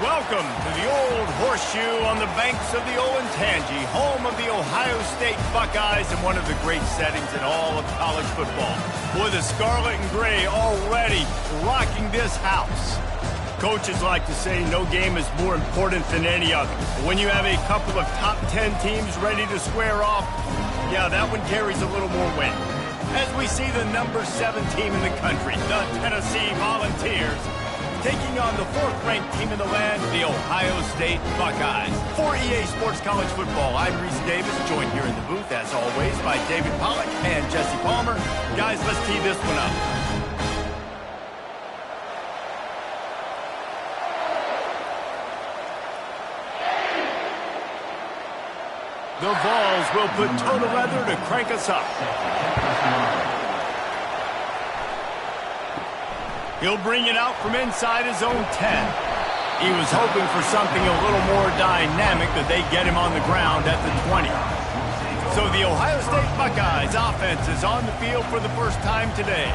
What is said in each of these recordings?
Welcome to the Old Horseshoe on the banks of the Olentangy, home of the Ohio State Buckeyes and one of the great settings in all of college football. Boy, the scarlet and gray already rocking this house. Coaches like to say no game is more important than any other. But when you have a couple of top 10 teams ready to square off, yeah, that one carries a little more weight. As we see the number 7 team in the country, the Tennessee Volunteers, taking on the 4th-ranked team in the land, the Ohio State Buckeyes. For EA Sports College Football, I'm Reese Davis, joined here in the booth, as always, by David Pollack and Jesse Palmer. Guys, let's tee this one up. The Vols will put toe to leather to crank us up. He'll bring it out from inside his own 10. He was hoping for something a little more dynamic, but they get him on the ground at the 20. So the Ohio State Buckeyes offense is on the field for the first time today.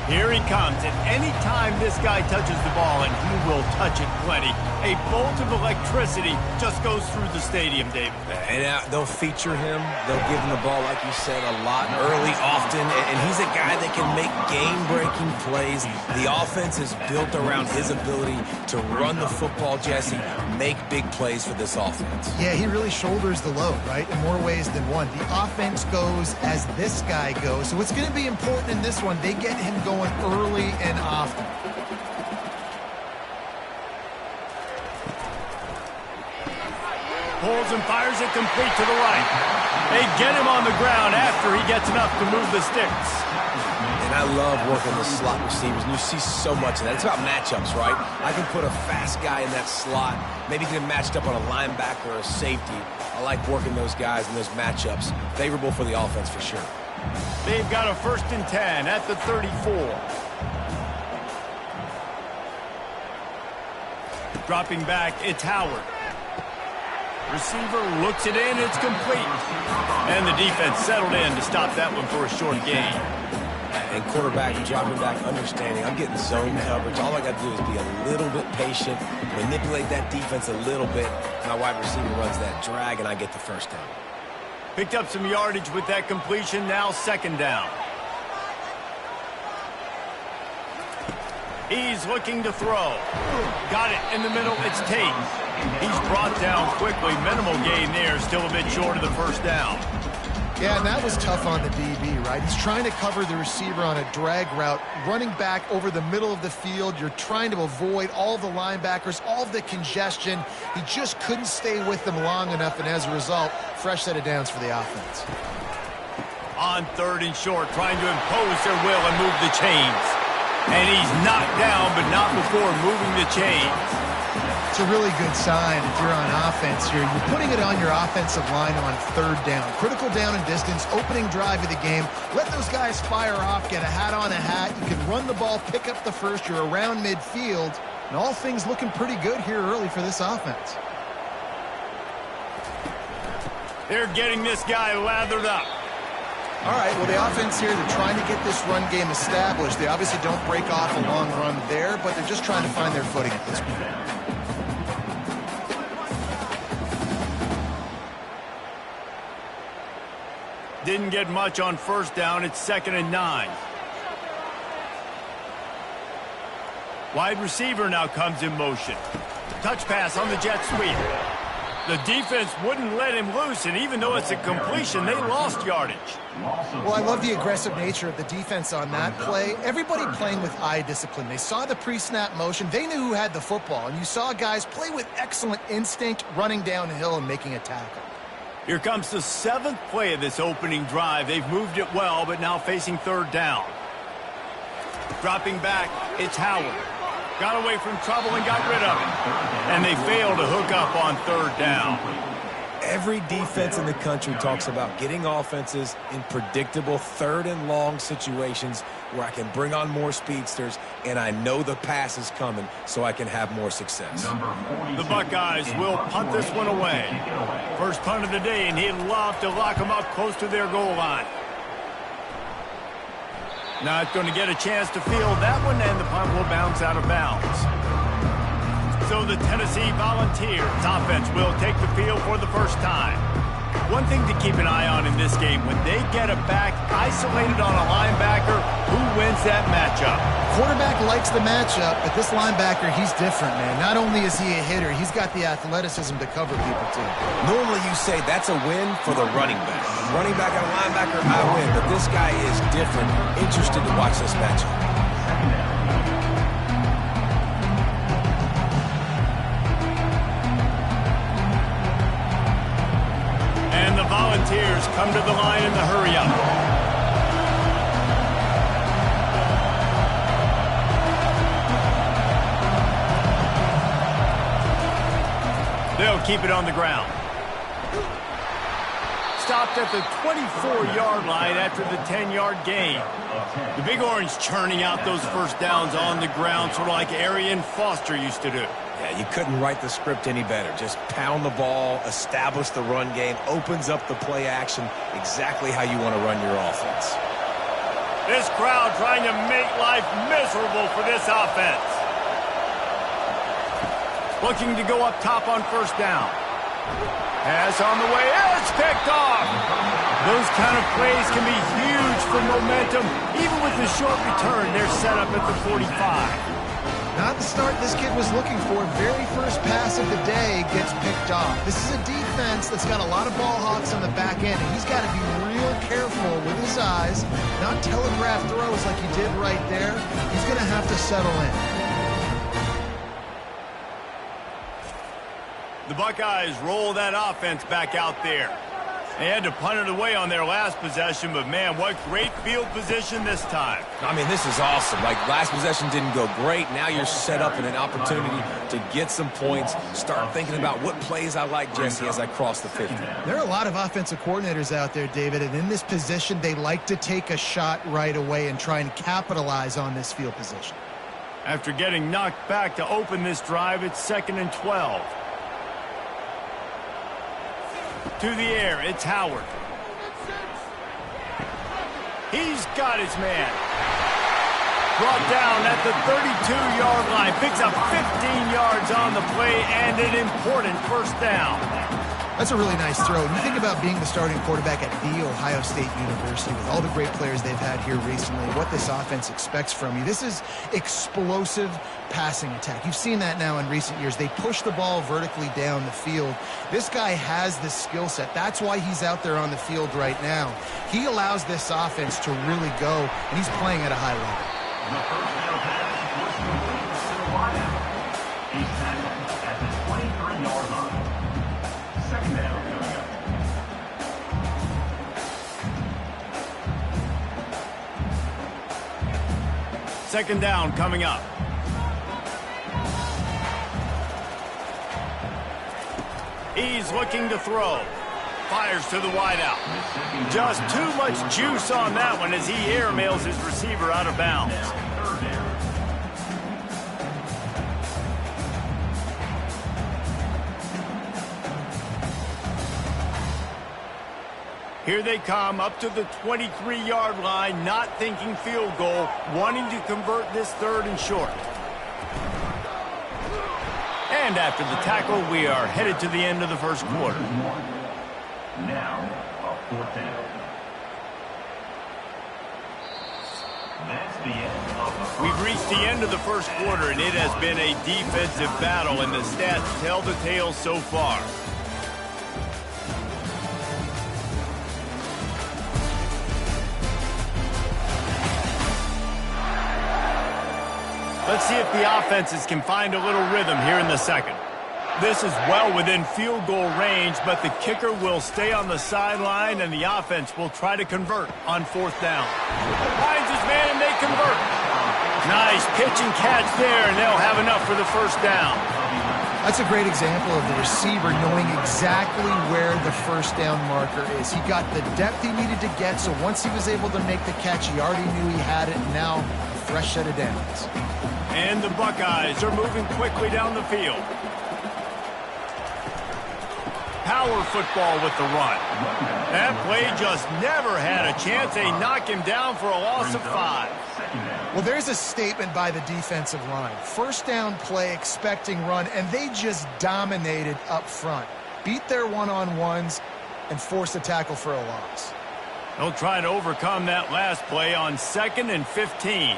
Here he comes, and any time this guy touches the ball, and he will touch it plenty, a bolt of electricity just goes through the stadium, David. And they'll feature him. They'll give him the ball, like you said, a lot, early, often, and he's a guy that can make game-breaking plays. The offense is built around his ability to run the football, Jesse, make big plays for this offense. Yeah, he really shoulders the load, right, in more ways than one. The offense goes as this guy goes, so it's going to be important in this one. They get him going early and often. Pulls and fires it complete to the right. They get him on the ground after he gets enough to move the sticks. And I love working the slot receivers, and you see so much of that. It's about matchups, right? I can put a fast guy in that slot, maybe get him matched up on a linebacker or a safety. I like working those guys in those matchups. Favorable for the offense for sure. They've got a 1st and 10 at the 34. Dropping back, it's Howard. Receiver looks it in, it's complete. And the defense settled in to stop that one for a short gain. And quarterback and dropping back, understanding I'm getting zone coverage. All I got to do is be a little bit patient, manipulate that defense a little bit. My wide receiver runs that drag, and I get the first down. Picked up some yardage with that completion, now 2nd down. He's looking to throw. Got it in the middle, it's Tate. He's brought down quickly, minimal gain there, still a bit short of the 1st down. Yeah, and that was tough on the DB, right? He's trying to cover the receiver on a drag route, running back over the middle of the field. You're trying to avoid all the linebackers, all of the congestion. He just couldn't stay with them long enough, and as a result, fresh set of downs for the offense. On 3rd and short, trying to impose their will and move the chains. And he's knocked down, but not before moving the chains. It's a really good sign if you're on offense here. You're putting it on your offensive line on 3rd down. Critical down and distance, opening drive of the game. Let those guys fire off, get a hat on a hat. You can run the ball, pick up the first. You're around midfield. And all things looking pretty good here early for this offense. They're getting this guy lathered up. All right, well, the offense here, they're trying to get this run game established. They obviously don't break off a long run there, but they're just trying to find their footing at this point. Didn't get much on 1st down. It's 2nd and 9. Wide receiver now comes in motion. Touch pass on the jet sweep. The defense wouldn't let him loose, and even though it's a completion, they lost yardage. Well, I love the aggressive nature of the defense on that play. Everybody playing with eye discipline. They saw the pre-snap motion. They knew who had the football, and you saw guys play with excellent instinct, running downhill and making a tackle. Here comes the 7th play of this opening drive. They've moved it well, but now facing 3rd down. Dropping back, it's Howard. Got away from trouble and got rid of it. And they failed to hook up on 3rd down. Every defense in the country talks about getting offenses in predictable 3rd and long situations where I can bring on more speedsters and I know the pass is coming so I can have more success. The Buckeyes will punt this one away. First punt of the day, and he'd love to lock them up close to their goal line. Not going to get a chance to field that one, and the punt will bounce out of bounds. So the Tennessee Volunteers offense will take the field for the first time. One thing to keep an eye on in this game, when they get a back isolated on a linebacker, who wins that matchup? Quarterback likes the matchup, but this linebacker, he's different, man. Not only is he a hitter, he's got the athleticism to cover people, too. Normally you say that's a win for the running back. Running back and a linebacker, I win, but this guy is different. Interested to watch this matchup. Volunteers come to the line in the hurry-up. They'll keep it on the ground. Stopped at the 24-yard line after the 10-yard gain. The Big Orange churning out those first downs on the ground, sort of like Arian Foster used to do. Yeah, you couldn't write the script any better. Just pound the ball, establish the run game, opens up the play action, exactly how you want to run your offense. This crowd trying to make life miserable for this offense. Looking to go up top on first down. Pass on the way, it's picked off. Those kind of plays can be huge for momentum. Even with the short return, they're set up at the 45. Not the start this kid was looking for. Very first pass of the day gets picked off. This is a defense that's got a lot of ball hawks on the back end, and he's got to be real careful with his eyes, not telegraph throws like he did right there. He's going to have to settle in. The Buckeyes roll that offense back out there. They had to punt it away on their last possession, but man, what great field position this time. I mean, this is awesome. Like, last possession didn't go great. Now you're set up in an opportunity to get some points. Start thinking about what plays I like, Jesse, as I cross the 50. There are a lot of offensive coordinators out there, David, and in this position, they like to take a shot right away and try and capitalize on this field position. After getting knocked back to open this drive, it's 2nd and 12. To the air, it's Howard. He's got his man. Brought down at the 32-yard line. Picks up 15 yards on the play and an important first down. That's a really nice throw. You think about being the starting quarterback at The Ohio State University with all the great players they've had here recently, what this offense expects from you. This is explosive passing attack. You've seen that now in recent years. They push the ball vertically down the field. This guy has this skill set. That's why he's out there on the field right now. He allows this offense to really go, and he's playing at a high level. The first down pass was complete to the wideout. He's tackled at the 23-yard line. Second down coming up. Second down coming up. He's looking to throw. Fires to the wideout. Just too much juice on that one as he airmails his receiver out of bounds. Here they come up to the 23-yard line, not thinking field goal, wanting to convert this third and short. And after the tackle, we are headed to the end of the first quarter. Now, a fourth down. That's the end of the first. We've reached the end of the first quarter, and it has been a defensive battle, and the stats tell the tale so far. Let's see if the offenses can find a little rhythm here in the second. This is well within field goal range, but the kicker will stay on the sideline, and the offense will try to convert on fourth down. Finds his man, and they convert. Nice pitch and catch there, and they'll have enough for the first down. That's a great example of the receiver knowing exactly where the first down marker is. He got the depth he needed to get, so once he was able to make the catch, he already knew he had it, and now a fresh set of downs. And the Buckeyes are moving quickly down the field. power football with the run. That play just never had a chance. They knock him down for a loss of 5. Well, there's a statement by the defensive line. First down play, expecting run, and they just dominated up front. Beat their one-on-ones and forced a tackle for a loss. They'll try to overcome that last play on 2nd and 15.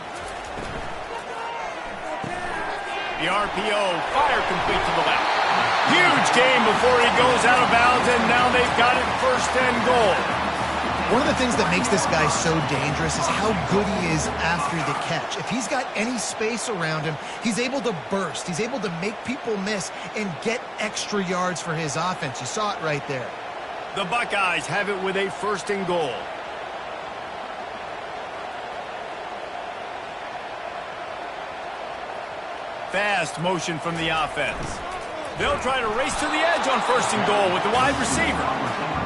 The RPO, fire complete to the left. Huge game before he goes out of bounds, and now they've got it 1st and goal. One of the things that makes this guy so dangerous is how good he is after the catch. If he's got any space around him, he's able to burst. He's able to make people miss and get extra yards for his offense. You saw it right there. The Buckeyes have it with a 1st and goal. Fast motion from the offense. They'll try to race to the edge on 1st and goal with the wide receiver.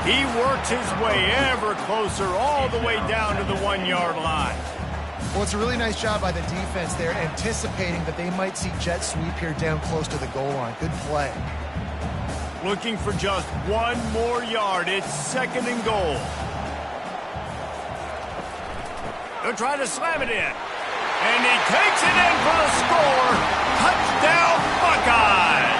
He works his way ever closer all the way down to the 1-yard line. Well, it's a really nice job by the defense there, anticipating that they might see jet sweep here down close to the goal line. Good play. Looking for just 1 more yard. It's 2nd and goal. They'll try to slam it in. And he takes it in for the score. Touchdown, Buckeyes!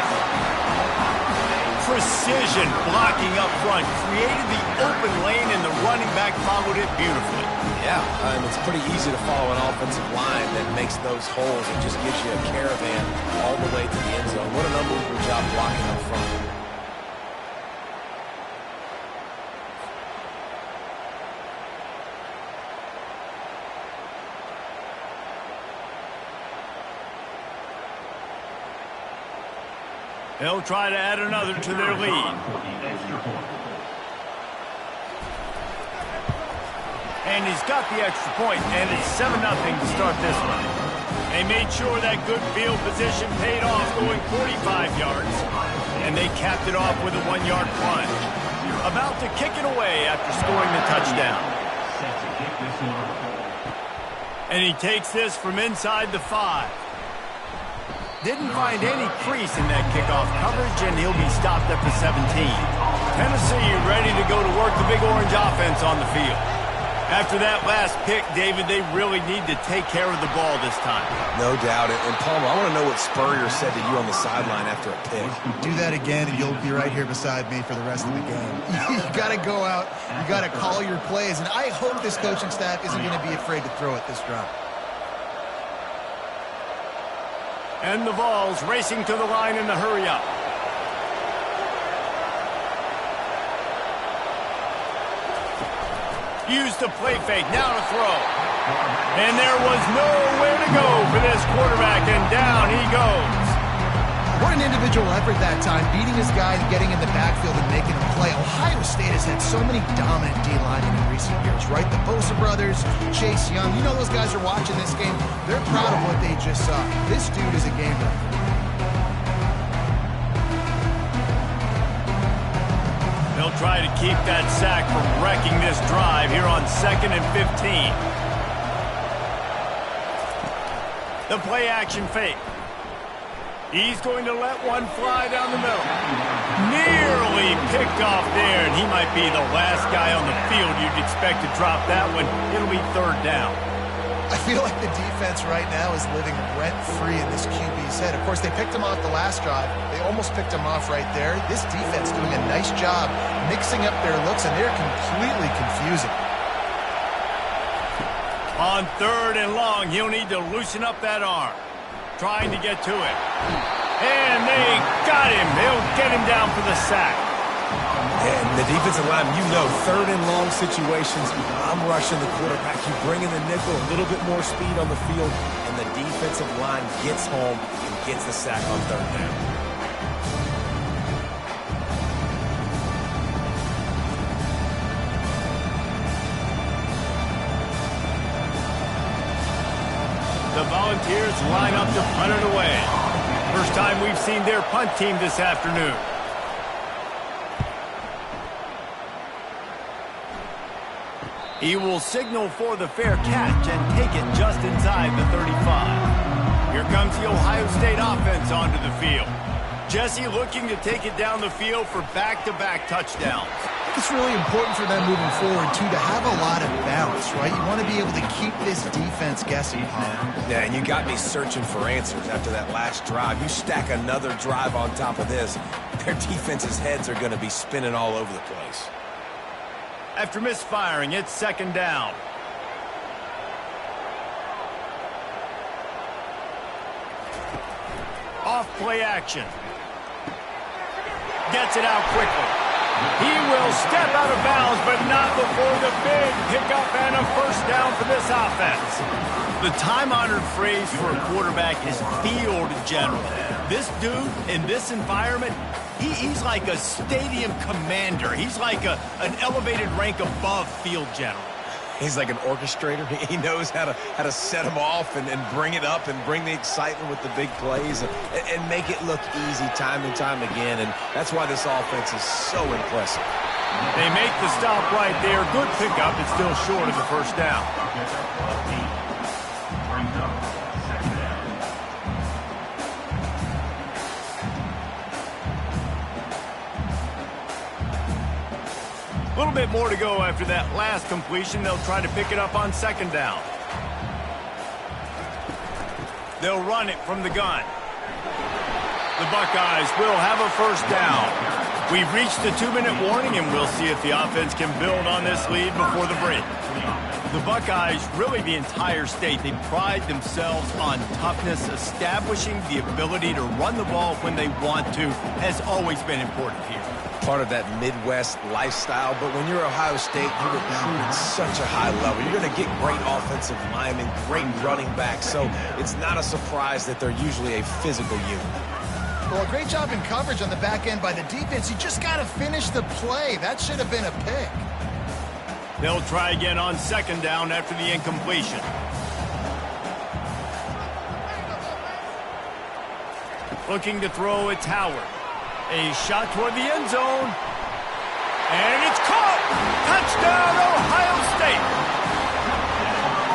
Precision blocking up front created the open lane, and the running back followed it beautifully. Yeah, it's pretty easy to follow an offensive line that makes those holes and just gives you a caravan all the way to the end zone. What an unbelievable job blocking up front. They'll try to add another to their lead. And he's got the extra point, and it's 7-0 to start this one. They made sure that good field position paid off, going 45 yards, and they capped it off with a 1-yard plunge. About to kick it away after scoring the touchdown. And he takes this from inside the 5. Didn't find any crease in that kickoff coverage, and he'll be stopped at the 17. Tennessee ready to go to work the Big Orange offense on the field. After that last pick, David, they really need to take care of the ball this time. No doubt. And Palmer, I want to know what Spurrier said to you on the sideline after a pick. Do that again, and you'll be right here beside me for the rest of the game. You got to go out. You got to call your plays, and I hope this coaching staff isn't going to be afraid to throw it this drive. And the Vols racing to the line in the hurry-up. Used the play fake, now to throw. And there was nowhere to go for this quarterback, and down he goes. What an individual effort that time, beating his guy and getting in the backfield and making a play. Ohio State has had so many dominant D-linemen in recent years, right? The Bosa brothers, Chase Young. You know those guys are watching this game. They're proud of what they just saw. This dude is a game record. They'll try to keep that sack from wrecking this drive here on 2nd and 15. The play action fake. He's going to let one fly down the middle. Nearly picked off there, and he might be the last guy on the field you'd expect to drop that one. It'll be 3rd down. I feel like the defense right now is living rent-free in this QB's head. Of course, they picked him off the last drive. They almost picked him off right there. This defense doing a nice job mixing up their looks, and they're completely confusing. On 3rd and long, he'll need to loosen up that arm. Trying to get to it. And they got him. They'll get him down for the sack. And the defensive line, you know, 3rd and long situations, I'm rushing the quarterback. You bring in the nickel, a little bit more speed on the field, and the defensive line gets home and gets the sack on 3rd down. The Volunteers line up to punt it away. First time we've seen their punt team this afternoon. He will signal for the fair catch and take it just inside the 35. Here comes the Ohio State offense onto the field. Jesse looking to take it down the field for back-to-back touchdowns. It's really important for them moving forward, too, to have a lot of balance, right? You want to be able to keep this defense guessing, Paul. Yeah, and you got me searching for answers after that last drive. You stack another drive on top of this, their defense's heads are going to be spinning all over the place. After misfiring, it's second down. Off play action. Gets it out quickly. He will step out of bounds, but not before the big pickup and a first down for this offense. The time-honored phrase for a quarterback is field general. This dude, in this environment, he's like a stadium commander. He's like an elevated rank above field general. He's like an orchestrator. He knows how to set them off and bring it up and bring the excitement with the big plays and make it look easy time and time again. And that's why this offense is so impressive. They make the stop right there. Good pickup. It's still short of the first down. A little bit more to go after that last completion. They'll try to pick it up on second down. They'll run it from the gun. The Buckeyes will have a first down. We've reached the 2-minute warning, and we'll see if the offense can build on this lead before the break. The Buckeyes, really the entire state, they pride themselves on toughness. Establishing the ability to run the ball when they want to has always been important here. Part of that Midwest lifestyle, but when you're Ohio State, you recruit at such a high level. You're going to get great offensive linemen, great running backs, so it's not a surprise that they're usually a physical unit. Well, a great job in coverage on the back end by the defense. You just got to finish the play. That should have been a pick. They'll try again on second down after the incompletion. Looking to throw, it's Howard. A shot toward the end zone. And it's caught! Touchdown, Ohio State!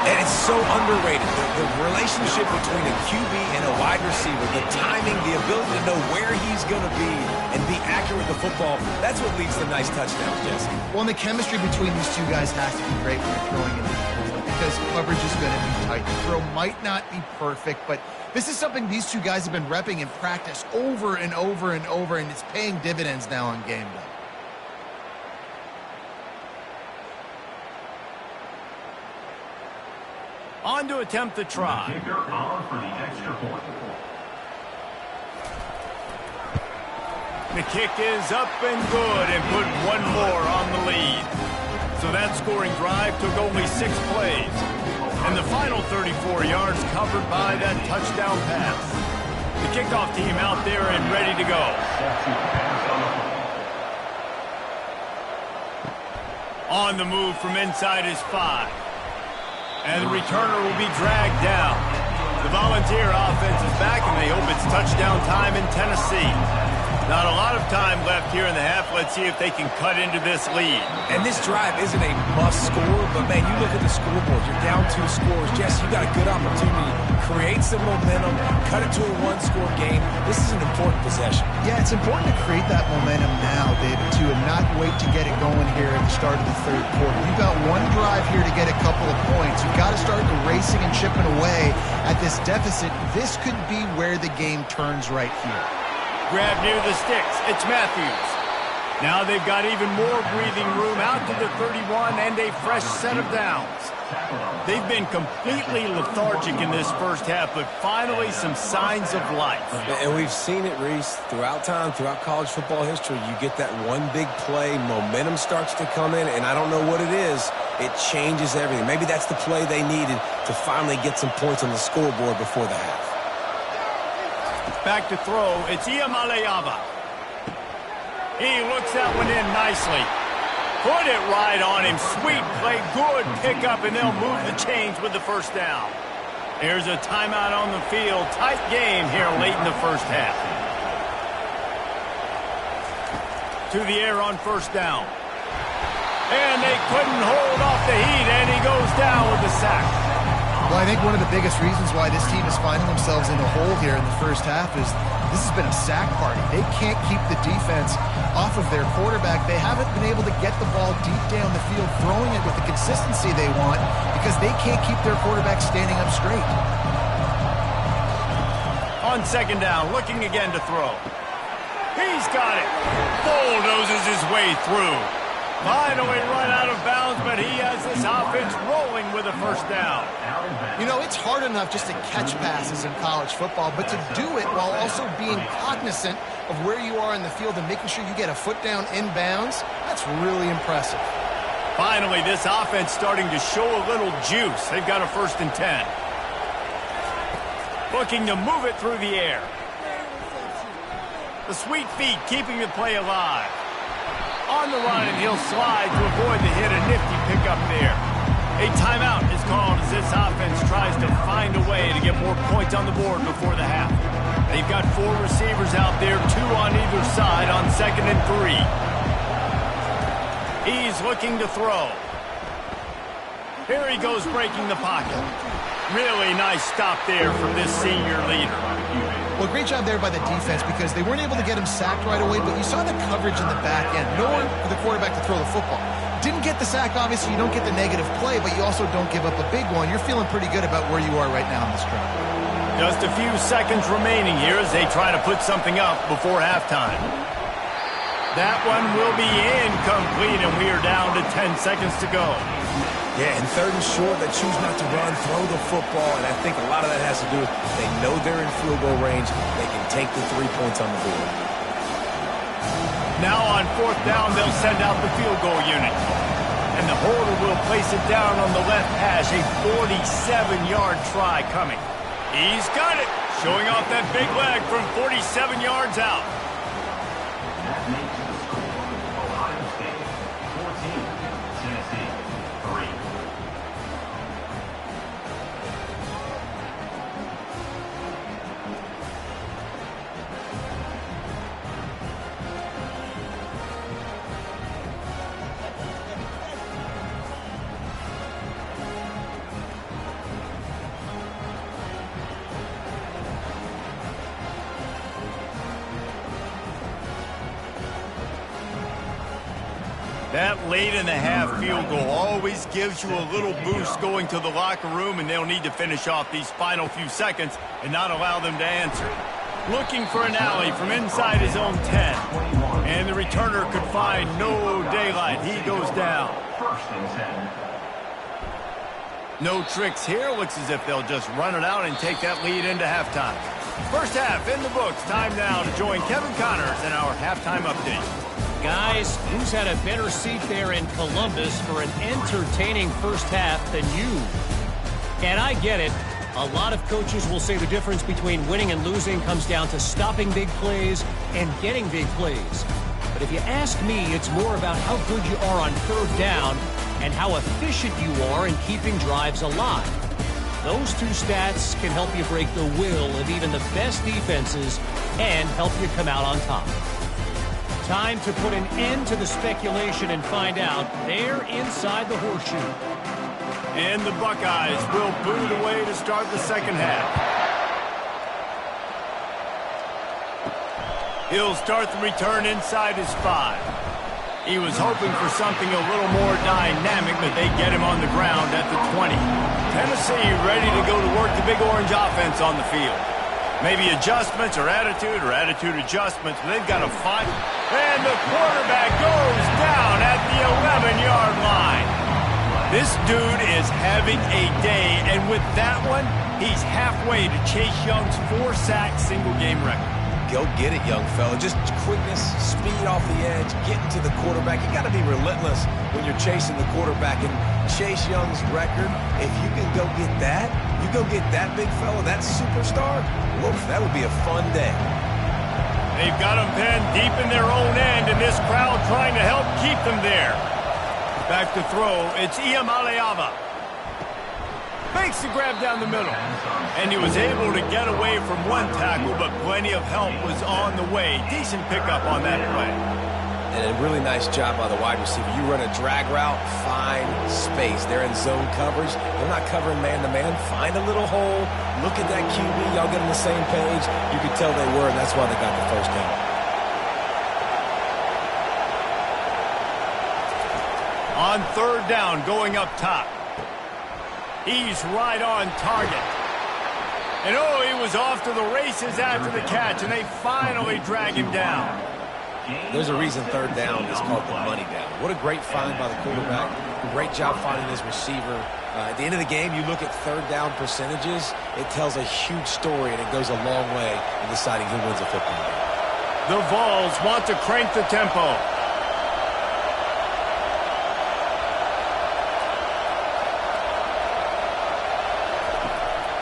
And it's so underrated. The relationship between a QB and a wide receiver, the timing, the ability to know where he's going to be and be accurate with the football, that's what leads to nice touchdowns, Jesse. Well, and the chemistry between these two guys has to be great when you're throwing into the field because coverage is going to be tight. The throw might not be perfect, but this is something these two guys have been repping in practice over and over and over, and it's paying dividends now on game day. On to attempt the try. The kicker on for the extra point. The kick is up and good and put one more on the lead. So that scoring drive took only 6 plays. And the final 34 yards covered by that touchdown pass. The kickoff team out there and ready to go. On the move from inside his 5. And the returner will be dragged down. The Volunteer offense is back, and they hope it's touchdown time in Tennessee. Not a lot of time left here in the half. Let's see if they can cut into this lead. And this drive isn't a must score, but, man, you look at the scoreboard. You're down 2 scores. Jesse, you got a good opportunity to create some momentum, cut it to a 1-score game. This is an important possession. Yeah, it's important to create that momentum now, David, too, and not wait to get it going here at the start of the third quarter. You've got one drive here to get a couple of points. You've got to start erasing and chipping away at this deficit. This could be where the game turns right here. Grab near the sticks. It's Matthews. Now they've got even more breathing room out to the 31 and a fresh set of downs. They've been completely lethargic in this first half, but finally some signs of life. And we've seen it, Reese, throughout time, throughout college football history. You get that one big play, momentum starts to come in, and I don't know what it is. It changes everything. Maybe that's the play they needed to finally get some points on the scoreboard before the half. Back to throw, it's Iamaleava. He looks that one in nicely. Put it right on him. Sweet play, good pickup, and they'll move the chains with the first down. There's a timeout on the field. Tight game here late in the first half. To the air on first down. And they couldn't hold off the heat, and he goes down with the sack. Well, I think one of the biggest reasons why this team is finding themselves in a hole here in the first half is this has been a sack party. They can't keep the defense off of their quarterback. They haven't been able to get the ball deep down the field, throwing it with the consistency they want because they can't keep their quarterback standing up straight. On second down, looking again to throw. He's got it. Bulldozes his way through. Finally run out of bounds, but he has this offense rolling with a first down. You know, it's hard enough just to catch passes in college football, but to do it while also being cognizant of where you are in the field and making sure you get a foot down inbounds, that's really impressive. Finally, this offense starting to show a little juice. They've got a 1st and 10. Looking to move it through the air. The sweet feet keeping the play alive. On the run, and he'll slide to avoid the hit. A nifty pickup there. A timeout is called as this offense tries to find a way to get more points on the board before the half. They've got 4 receivers out there, 2 on either side on 2nd and 3. He's looking to throw. Here he goes breaking the pocket. Really nice stop there from this senior leader. Well, great job there by the defense because they weren't able to get him sacked right away, but you saw the coverage in the back end. Nowhere for the quarterback to throw the football. Didn't get the sack, obviously. You don't get the negative play, but you also don't give up a big one. You're feeling pretty good about where you are right now in this drive. Just a few seconds remaining here as they try to put something up before halftime. That one will be incomplete, and we are down to 10 seconds to go. Yeah, and 3rd and short, they choose not to run, throw the football, and I think a lot of that has to do with they know they're in field goal range. They can take the 3 points on the board. Now on 4th down, they'll send out the field goal unit. And the holder will place it down on the left hash, a 47-yard try coming. He's got it, showing off that big leg from 47 yards out. That makes the score Ohio State 14, Tennessee 3. That late-in-the-half field goal always gives you a little boost going to the locker room, and they'll need to finish off these final few seconds and not allow them to answer. Looking for an alley from inside his own 10. And the returner could find no daylight. He goes down. 1st and 10. No tricks here. Looks as if they'll just run it out and take that lead into halftime. First half in the books. Time now to join Kevin Connors in our halftime update. Guys, who's had a better seat there in Columbus for an entertaining first half than you? And I get it. A lot of coaches will say the difference between winning and losing comes down to stopping big plays and getting big plays. But if you ask me, it's more about how good you are on 3rd down and how efficient you are in keeping drives alive. Those 2 stats can help you break the will of even the best defenses and help you come out on top. Time to put an end to the speculation and find out. They're inside the horseshoe. And the Buckeyes will boot away to start the second half. He'll start the return inside his 5. He was hoping for something a little more dynamic, but they get him on the ground at the 20. Tennessee ready to go to work the Big Orange offense on the field. Maybe adjustments or attitude adjustments, but they've got to fight. And the quarterback goes down at the 11-yard line. This dude is having a day, and with that one, he's halfway to Chase Young's 4-sack single-game record. Go get it, young fella. Just quickness, speed off the edge, getting to the quarterback. You got to be relentless when you're chasing the quarterback. And Chase Young's record, if you can go get that, you go get that big fella, that superstar, woof, that would be a fun day. They've got them pinned deep in their own end, and this crowd trying to help keep them there. Back to throw, it's Iamaleava. Makes the grab down the middle. And he was able to get away from one tackle, but plenty of help was on the way. Decent pickup on that play. And a really nice job by the wide receiver. You run a drag route, find space. They're in zone coverage. They're not covering man-to-man. Find a little hole. Look at that QB. Y'all get on the same page. You could tell they were, and that's why they got the first down. On third down, going up top. He's right on target. And oh, he was off to the races after the catch, and they finally drag him down. There's a reason third down is called the money down. What a great find by the quarterback. Great job finding his receiver. At the end of the game, you look at third down percentages. It tells a huge story, and it goes a long way in deciding who wins a football game. The Vols want to crank the tempo.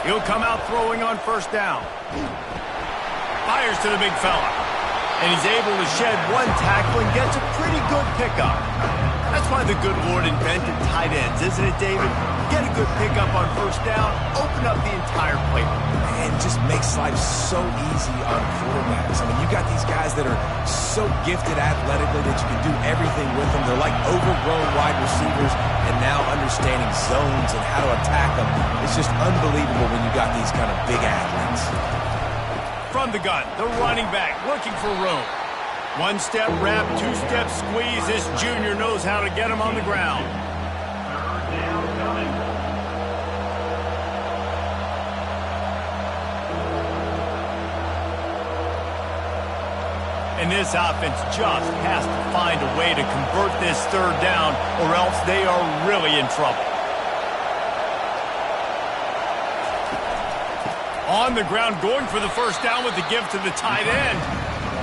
He'll come out throwing on first down. Fires to the big fella. And he's able to shed one tackle and gets a pretty good pickup. That's why the good Lord invented tight ends, isn't it, David? Get a good pickup on first down, open up the entire playbook. And it just makes life so easy on quarterbacks. I mean, you got these guys that are so gifted athletically that you can do everything with them. They're like overgrown wide receivers, and now understanding zones and how to attack them. It's just unbelievable when you got these kind of big athletes. From the gun, the running back looking for room. One-step wrap, two-step squeeze. This junior knows how to get him on the ground. Third down coming. And this offense just has to find a way to convert this third down, or else they are really in trouble. On the ground, going for the first down with the give to the tight end.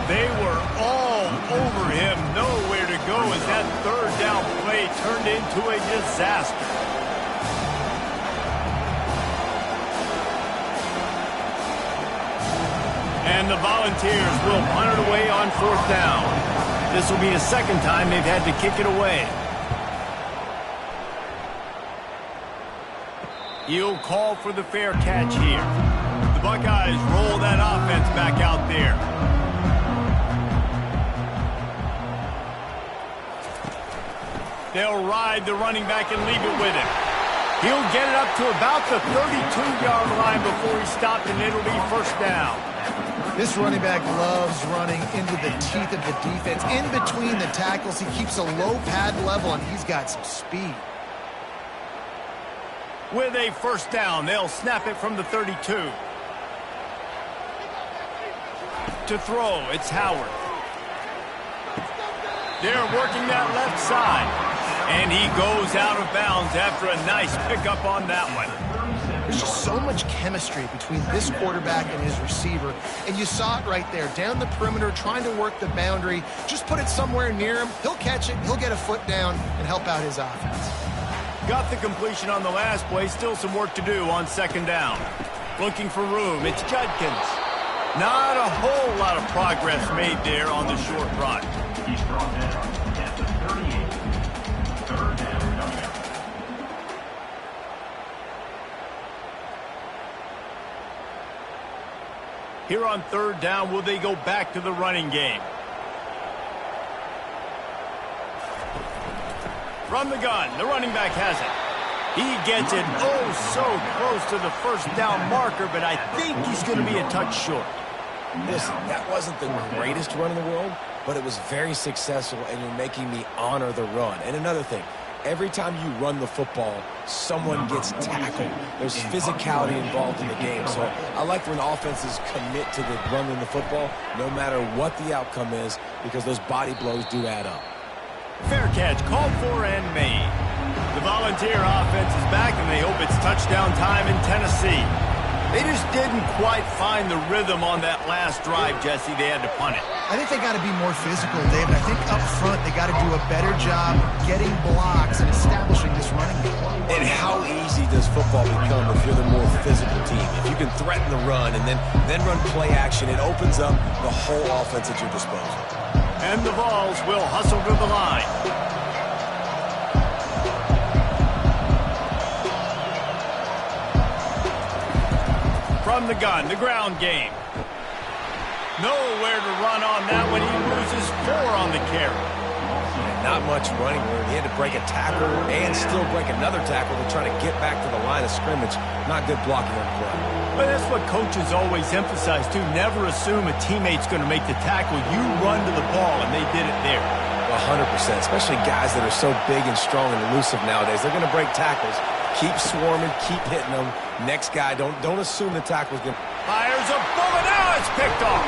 They were all over him. Nowhere to go as that third down play turned into a disaster. And the Volunteers will punt it away on fourth down. This will be the second time they've had to kick it away. He'll call for the fair catch here. The Buckeyes roll that offense back out there. They'll ride the running back and leave it with him. He'll get it up to about the 32-yard line before he's stopped, and it'll be first down. This running back loves running into the teeth of the defense. In between the tackles, he keeps a low pad level, and he's got some speed. With a first down, they'll snap it from the 32. To throw, it's Howard. They're working that left side. And he goes out of bounds after a nice pickup on that one. There's just so much chemistry between this quarterback and his receiver. And you saw it right there, down the perimeter, trying to work the boundary. Just put it somewhere near him. He'll catch it. He'll get a foot down and help out his offense. Got the completion on the last play. Still some work to do on second down. Looking for room. It's Judkins. Not a whole lot of progress made there on the short run. He's brought down at the 38. Third down coming up. Here on third down, will they go back to the running game? From the gun, the running back has it. He gets it oh so close to the first down marker, but I think he's going to be a touch short. Listen, that wasn't the greatest run in the world, but it was very successful, and you're making me honor the run. And another thing, every time you run the football, someone gets tackled. There's physicality involved in the game. So I like when offenses commit to the running the football, no matter what the outcome is, because those body blows do add up. Fair catch called for and made. The Volunteer offense is back, and they hope it's touchdown time in Tennessee. They just didn't quite find the rhythm on that last drive, Jesse. They had to punt it. I think they got to be more physical, David. I think up front they got to do a better job getting blocks and establishing this running game. And how easy does football become if you're the more physical team? If you can threaten the run and then run play action, it opens up the whole offense at your disposal. And the Vols will hustle to the line. From the gun, the ground game. Nowhere to run on that when he loses 4 on the carry. And not much running room. He had to break a tackle and still break another tackle to try to get back to the line of scrimmage. Not good blocking on the play. But that's what coaches always emphasize, too. Never assume a teammate's going to make the tackle. You run to the ball, and they did it there. 100%, especially guys that are so big and strong and elusive nowadays. They're going to break tackles. Keep swarming, keep hitting them. Next guy, don't assume the tackle's going to... Fires a bullet. Now it's picked off.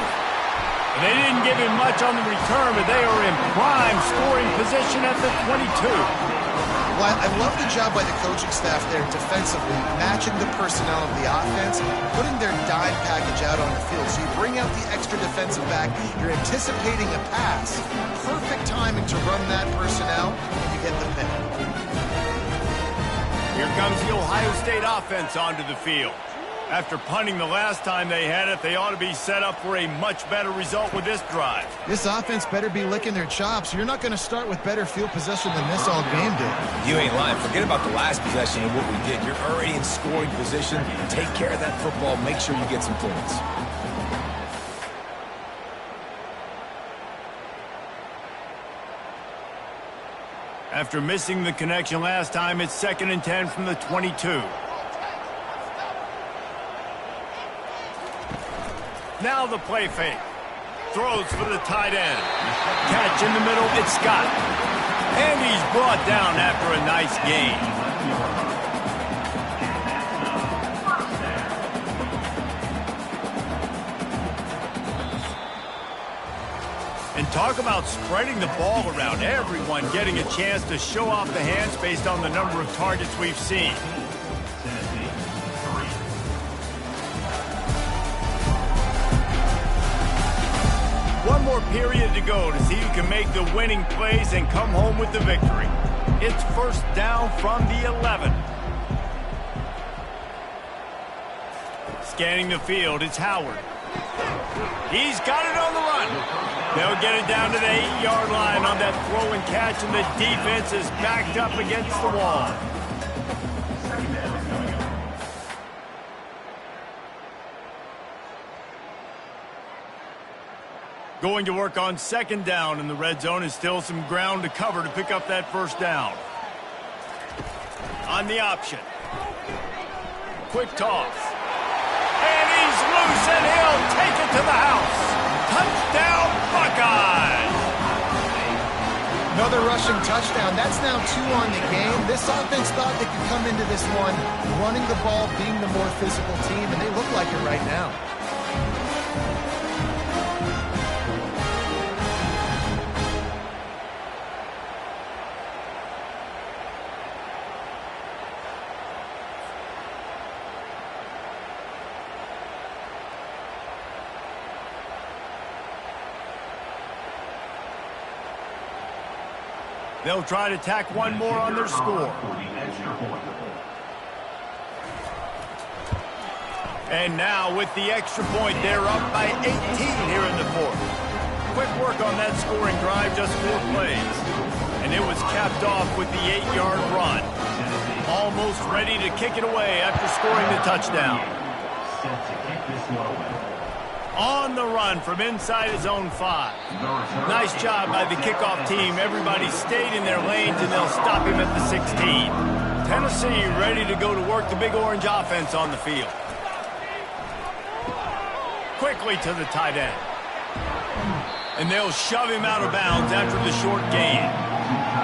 And they didn't give him much on the return, but they are in prime scoring position at the 22. Well, I love the job by the coaching staff there defensively, matching the personnel of the offense, putting their dime package out on the field. So you bring out the extra defensive back, you're anticipating a pass. Perfect timing to run that personnel, and you get the pick. Here comes the Ohio State offense onto the field. After punting the last time they had it, they ought to be set up for a much better result with this drive. This offense better be licking their chops. You're not going to start with better field possession than this all game did. You ain't lying. Forget about the last possession and what we did. You're already in scoring position. Take care of that football. Make sure you get some points. After missing the connection last time, it's 2nd and 10 from the 22. Now the play fake. Throws for the tight end. Catch in the middle, it's Scott. And he's brought down after a nice gain. And talk about spreading the ball around. Everyone getting a chance to show off the hands based on the number of targets we've seen. One more period to go to see who can make the winning plays and come home with the victory. It's 1st down from the 11. Scanning the field, it's Howard. He's got it on the run. They'll get it down to the 8-yard line on that throw and catch, and the defense is backed up against the wall. Going to work on 2nd down in the red zone, is still some ground to cover to pick up that 1st down. On the option. Quick toss. And he's loose, and he'll take it to the house. Touchdown, Buckeyes! Another rushing touchdown. That's now 2 on the game. This offense thought they could come into this one running the ball, being the more physical team, and they look like it right now. They'll try to tack one more on their score. And now with the extra point, they're up by 18 here in the 4th. Quick work on that scoring drive, just 4 plays. And it was capped off with the 8-yard run. Almost ready to kick it away after scoring the touchdown. On the run from inside his own 5. Nice job by the kickoff team. Everybody stayed in their lanes, and they'll stop him at the 16. Tennessee ready to go to work the Big Orange offense on the field. Quickly to the tight end. And they'll shove him out of bounds after the short gain.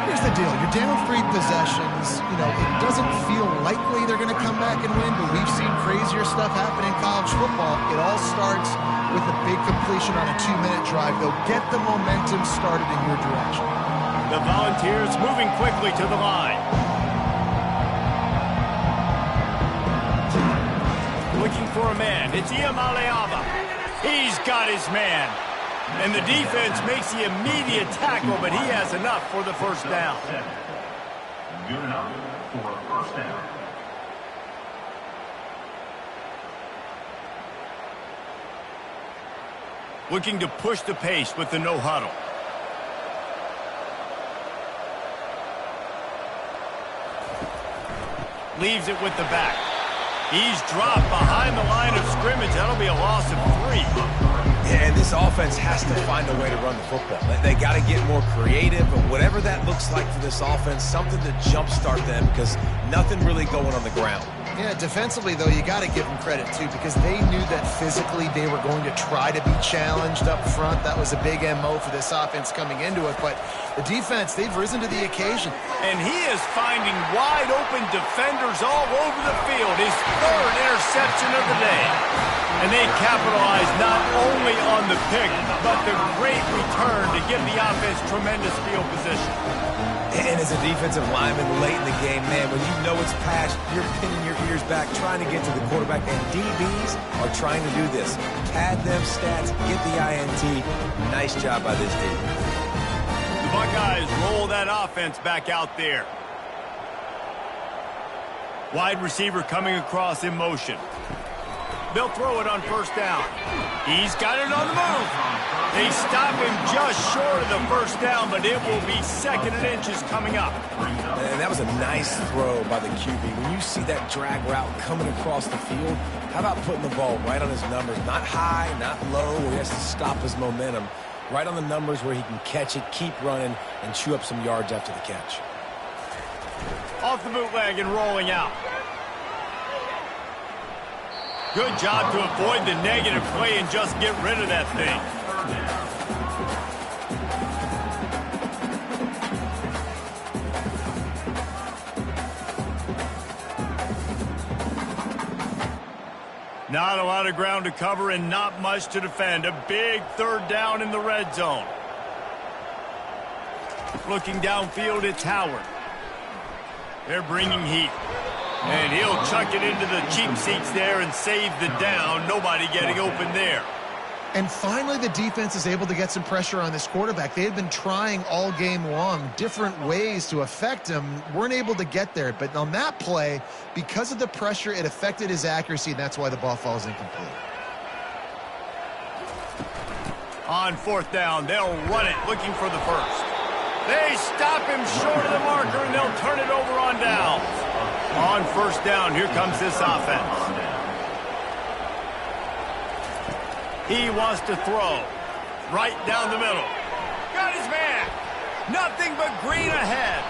Here's the deal. You're down 3 possessions. You know, it doesn't feel likely they're going to come back and win, but we've seen crazier stuff happen in college football. It all starts with a big completion on a 2-minute drive. They'll get the momentum started in your direction. The Volunteers moving quickly to the line. Looking for a man. It's Iamaleava. He's got his man. And the defense makes the immediate tackle, but he has enough for the 1st down. Good enough for a 1st down. Looking to push the pace with the no huddle. Leaves it with the back. He's dropped behind the line of scrimmage. That'll be a loss of 3. Yeah, and this offense has to find a way to run the football. They got to get more creative, but whatever that looks like for this offense, something to jumpstart them because nothing really going on the ground. Yeah, defensively, though, you got to give them credit, too, because they knew that physically they were going to try to be challenged up front. That was a big MO for this offense coming into it. But the defense, they've risen to the occasion. And he is finding wide-open defenders all over the field. His 3rd interception of the day. And they capitalize not only on the pick, but the great return to give the offense tremendous field position. And as a defensive lineman late in the game, man, when you know it's past, you're pinning your ears back, trying to get to the quarterback, and DBs are trying to do this. Pad them stats, get the INT. Nice job by this D. The Buckeyes roll that offense back out there. Wide receiver coming across in motion. They'll throw it on 1st down. He's got it on the move. They stop him just short of the 1st down, but it will be 2nd and inches coming up. And that was a nice throw by the QB. When you see that drag route coming across the field, how about putting the ball right on his numbers? Not high, not low, where he has to stop his momentum. Right on the numbers where he can catch it, keep running, and chew up some yards after the catch. Off the bootleg and rolling out. Good job to avoid the negative play and just get rid of that thing. Not a lot of ground to cover and not much to defend. A big 3rd down in the red zone. Looking downfield, it's Howard. They're bringing heat. And he'll chuck it into the cheap seats there and save the down. Nobody getting open there. And finally, the defense is able to get some pressure on this quarterback. They had been trying all game long different ways to affect him. Weren't able to get there. But on that play, because of the pressure, it affected his accuracy, and that's why the ball falls incomplete. On 4th down, they'll run it looking for the 1st. They stop him short of the marker, and they'll turn it over on downs. On 1st down, here comes this offense. He wants to throw right down the middle. Got his man. Nothing but green ahead.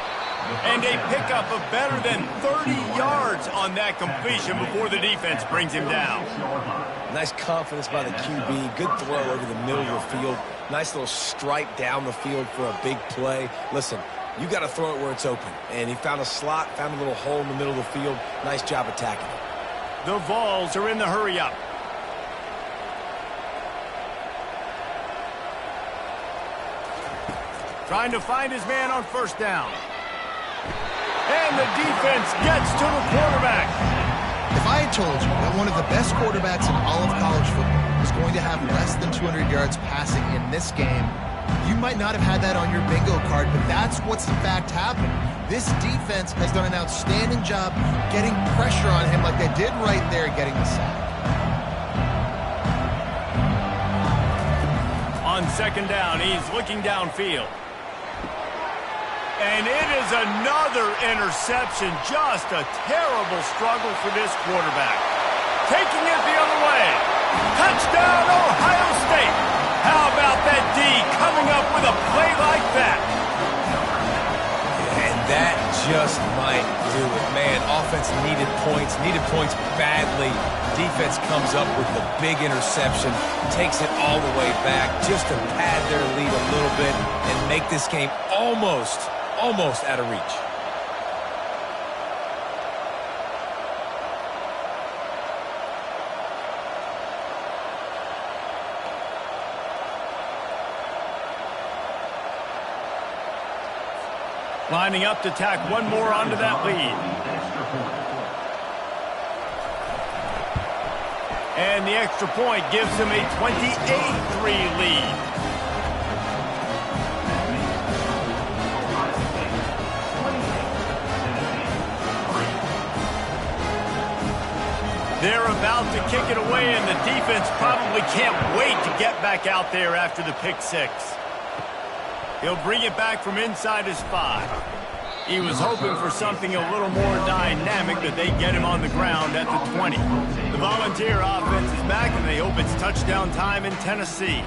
And they pick up a better than 30 yards on that completion before the defense brings him down. Nice confidence by the QB. Good throw over the middle of the field. Nice little stripe down the field for a big play. Listen, you got to throw it where it's open. And he found a slot, found a little hole in the middle of the field. Nice job attacking it. The Vols are in the hurry-up. Trying to find his man on 1st down. And the defense gets to the quarterback. If I had told you that one of the best quarterbacks in all of college football was going to have less than 200 yards passing in this game, you might not have had that on your bingo card, but that's what's in fact happened. This defense has done an outstanding job getting pressure on him like they did right there, getting the sack. On 2nd down, he's looking downfield. And it is another interception. Just a terrible struggle for this quarterback. Taking it the other way. Touchdown, Ohio State. How about that D coming up with a play like that? And that just might do it. Man, offense needed points badly. Defense comes up with the big interception, takes it all the way back just to pad their lead a little bit and make this game almost out of reach. Lining up to tack one more onto that lead. And the extra point gives them a 28-3 lead. They're about to kick it away, and the defense probably can't wait to get back out there after the pick six. He'll bring it back from inside his 5. He was hoping for something a little more dynamic, but they get him on the ground at the 20. The Volunteer offense is back, and they hope it's touchdown time in Tennessee.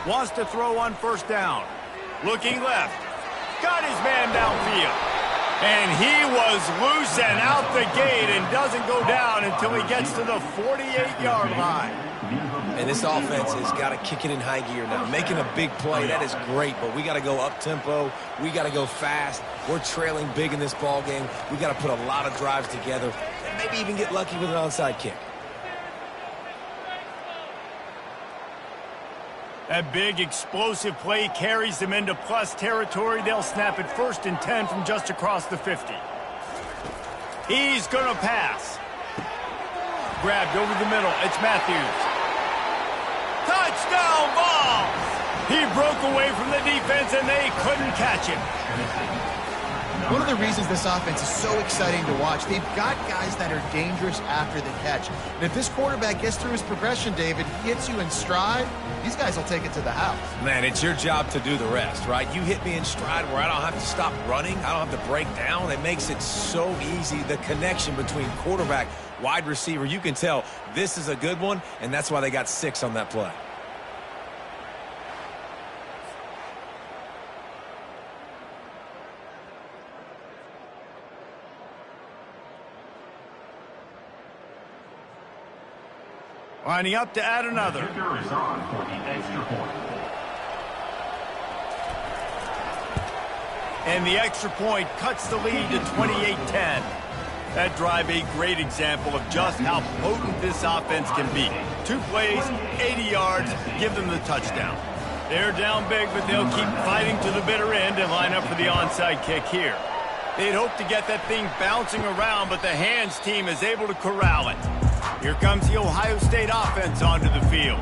Wants to throw on first down. Looking left. Got his man downfield. And he was loose and out the gate and doesn't go down until he gets to the 48-yard line. And this offense has got to kick it in high gear now. Making a big play, that is great, but we got to go up-tempo. We got to go fast. We're trailing big in this ball game. We got to put a lot of drives together and maybe even get lucky with an onside kick. That big explosive play carries them into plus territory. They'll snap it 1st and 10 from just across the 50. He's going to pass. Grabbed over the middle. It's Matthews. Touchdown ball! He broke away from the defense and they couldn't catch him. One of the reasons this offense is so exciting to watch, they've got guys that are dangerous after the catch. And if this quarterback gets through his progression, David, he hits you in stride, these guys will take it to the house. Man, it's your job to do the rest, right? You hit me in stride where I don't have to stop running. I don't have to break down. It makes it so easy. The connection between quarterback, wide receiver, you can tell this is a good one, and that's why they got 6 on that play. Lining up to add another. Kicker is on for the extra point. And the extra point cuts the lead to 28-10. That drive a great example of just how potent this offense can be. 2 plays, 80 yards, give them the touchdown. They're down big, but they'll keep fighting to the bitter end and line up for the onside kick here. They'd hope to get that thing bouncing around, but the hands team is able to corral it. Here comes the Ohio State offense onto the field.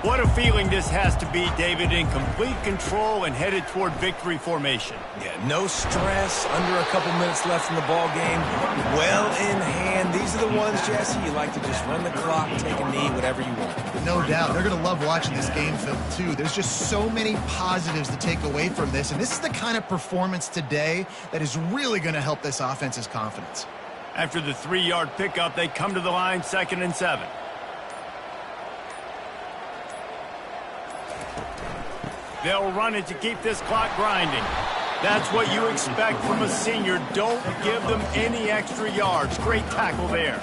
What a feeling this has to be, David, in complete control and headed toward victory formation. Yeah, no stress, under a couple minutes left in the ball game, well in hand. These are the ones, Jesse, you like to just run the clock, take a knee, whatever you want. No doubt. They're going to love watching this game film, too. There's just so many positives to take away from this, and this is the kind of performance today that is really going to help this offense's confidence. After the 3-yard pickup, they come to the line 2nd and 7. They'll run it to keep this clock grinding. That's what you expect from a senior. Don't give them any extra yards. Great tackle there.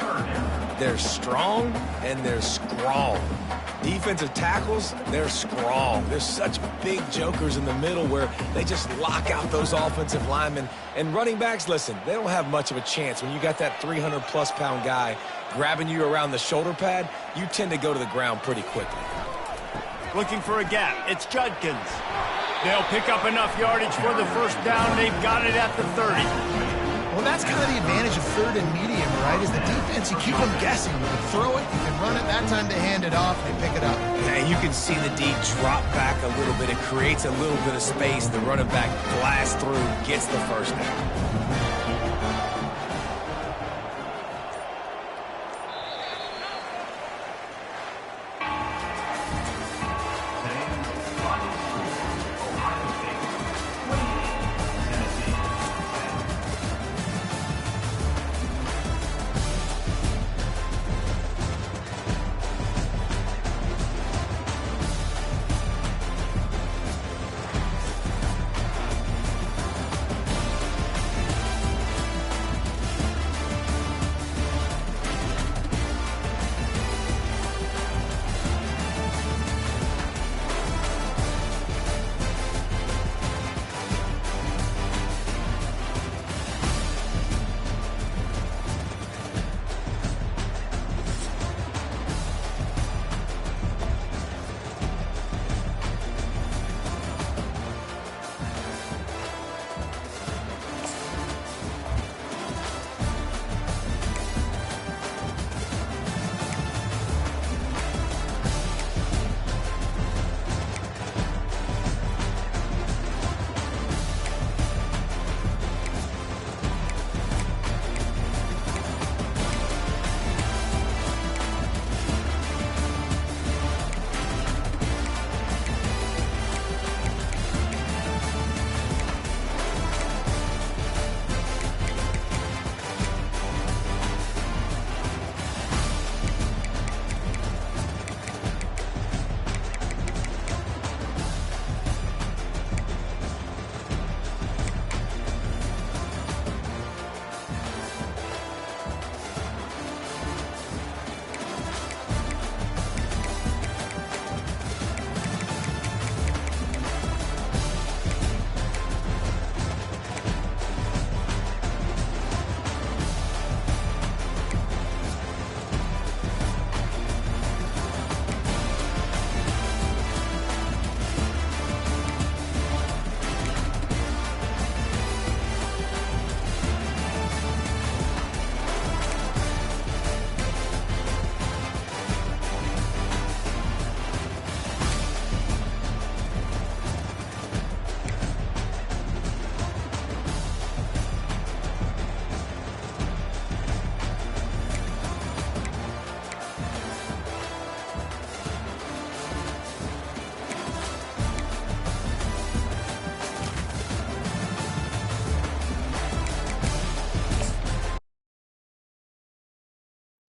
They're strong and they're strong. Defensive tackles, they're strong. There's such big jokers in the middle where they just lock out those offensive linemen. And running backs, listen, they don't have much of a chance. When you got that 300-plus pound guy grabbing you around the shoulder pad, you tend to go to the ground pretty quickly. Looking for a gap. It's Judkins. They'll pick up enough yardage for the first down. They've got it at the 30. Well, that's kind of the advantage of 3rd and medium, right? Is the defense, you keep them guessing. You can throw it, you can run it. That time they hand it off, they pick it up. And you can see the D drop back a little bit. It creates a little bit of space. The running back blasts through, gets the first down.